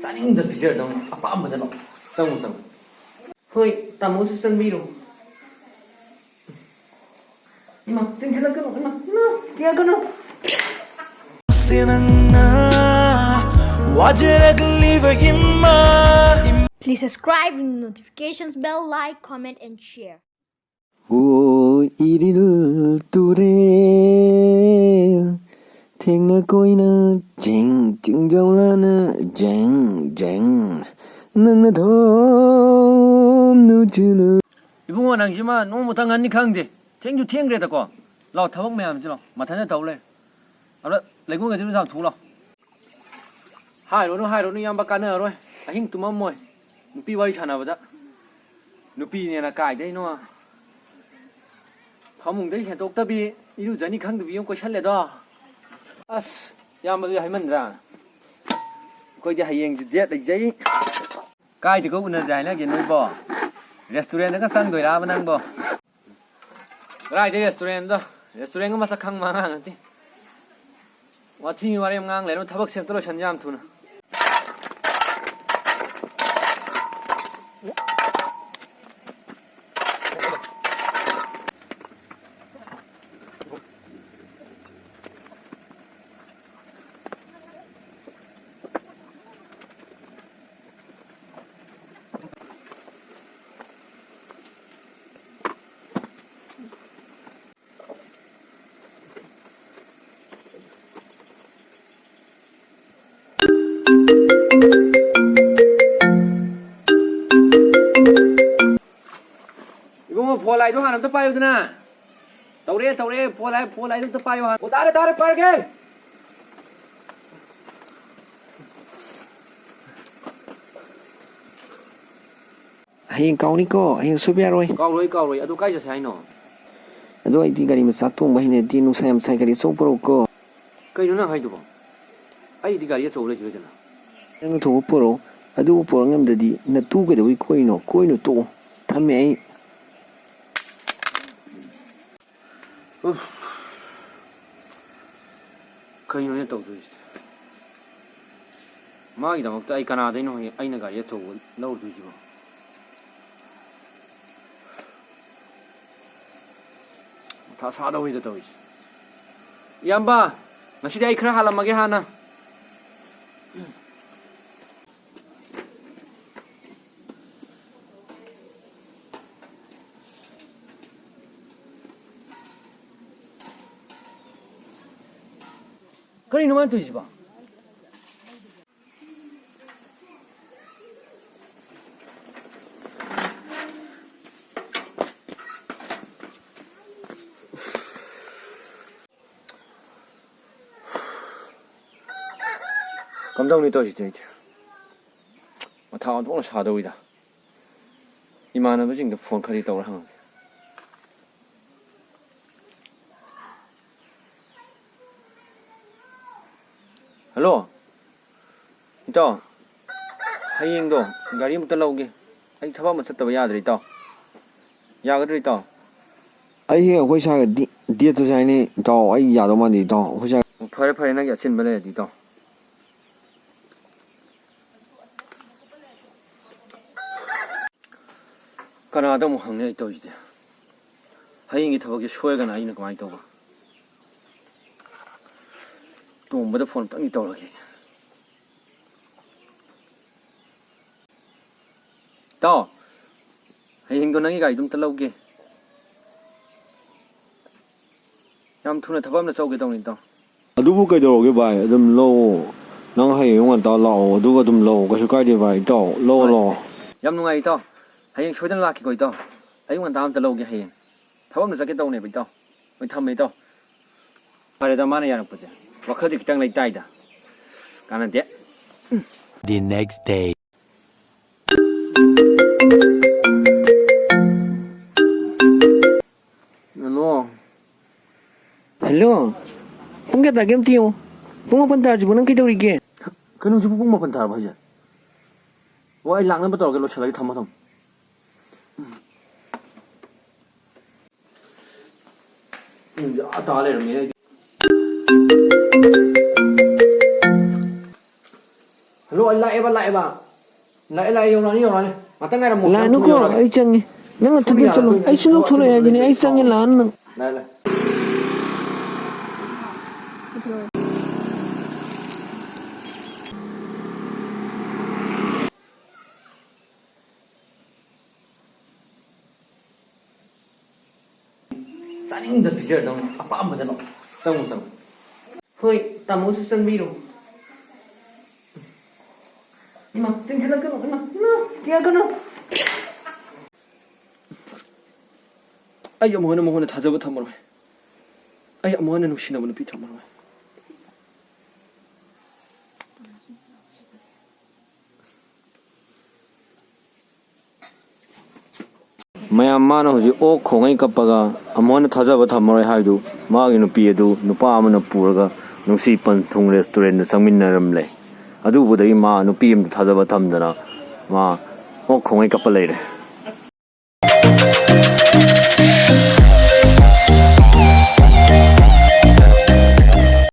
चानिंग the picture दम अपाम बदल संग संग होय तामो से संग बीरो इमा तिन चला करो इमा ना क्या करो Please subscribe and notifications bell, like, comment and share. Ôi iril turel theng na koi na jeng jeng jau la na jeng jeng nang na thom nu chunu 이봉아 낭지마 너무 못한 안니 강데 탱주 탱그래다 거 라오 타박 매암 지로 마타네 타올래 알아 레고 게 들으면 두라 하이로는 양바 까네 어로 아힘 투마 모이 누피 와이 차나보다 누피네나 까이데 노 파몽데 해독답이 이루자니 강도 비용 거 샬래다 아스 야마도 하이만드라 거기 하이행 jet dây cai thì có uốn dài nữa kìa nuôi bò restaurant nó có sang đổi ra bên ăn bò rai đi restaurant đó restaurant có masak khang mang ngang tí và thi vào em ngang lấy nó thắp bức xem tôi chân giam thun 이거 뭐 lại đó hả nó bay rồi nè tàu đi po lại nó bay rồi ta đây bay cái hayeng kau ni ko hayeng supya roi câu rồi tôi cái giờ sai nó ado ai ti gari ma sa thong bai ne ti nu sam sai gari so pro ko cái nó hay đúng không ai đi cái chỗ lấy chứ nào nang tho pro adu pro ngam da di na tu ga da wi koi no to tham me ai cái nó tàu rồi mà cái đó ai Canada nó ai nó cái chỗ lâu rồi chứ 다 사다고 해도 더 있어. 이안봐, 나 시대 이크라 할라마게 하나. 그래 이놈한 두지 봐. 감독님 떠지대 이제 다 오늘 사도이다 이만한 거 지금 폰 카리 떠올 항 할로 이따 하이행도 가리 못 달라오게 아이 잡아만 쳤다 야들 이따 야가들 이따 ai he koi sa di dia to sai ni to ai ya do ma ni to koi sa 파레 나게 아침 번에 이따 까나다 뭐 항내 있다 이제 하잉이 타박이 쇼에가 나이는 거 많이 떠봐 또 뭐다 폰 땅이 떠오르게 또 하잉도 나이가 이동 떨라오게 얌 투나 타밤나 싸우게 떠오니까 adubu kai do ge bai adum lo nang hayeng wan ta lao adu adum lo ka su kai de bai to lo 얌 누가 있다 하잉 쇼든 라키고 있다 아이만 다음 떨라오게 하잉 타밤나 싸게 떠오네 있다 왜 탐메 있다 말에다 말에 야는 보자 와커디 그땅 나 있다 가는데 The next day. 너 hello pung ga ta game tio pung pan ta ji bunang kai do ri ge 그놈 좀 뽕만 번다 알아봐지 와 이 랑는 부터 얼굴로 쳐라기 탐마탐 야 다래 미네 hello ai lại laeba laeba. Lai yonani yonani. Matang ngara mo. Lanu ko ai changi. Nang thadi salo. Ai silo thole ya gini ai changi lan nang. Lai. 짜증나 비절 너 아빠 안 보내노 쌍무쌍 허이 나 무슨 쌍미로 이마 땡질라 끊어 이마 띠가 끊어 아이 뭐는 다 잡아 타모로 아이 뭐는 혹시나 뭐는 비타 모로 Maya mana hoji o khongai kapaga amon thajaba thamore haidu magi nu pi edu nupa amana puraga nusi pan thung restaurant sangminaram le adu budai ma nu pi am thajaba thamdana ma o khongai kapalai re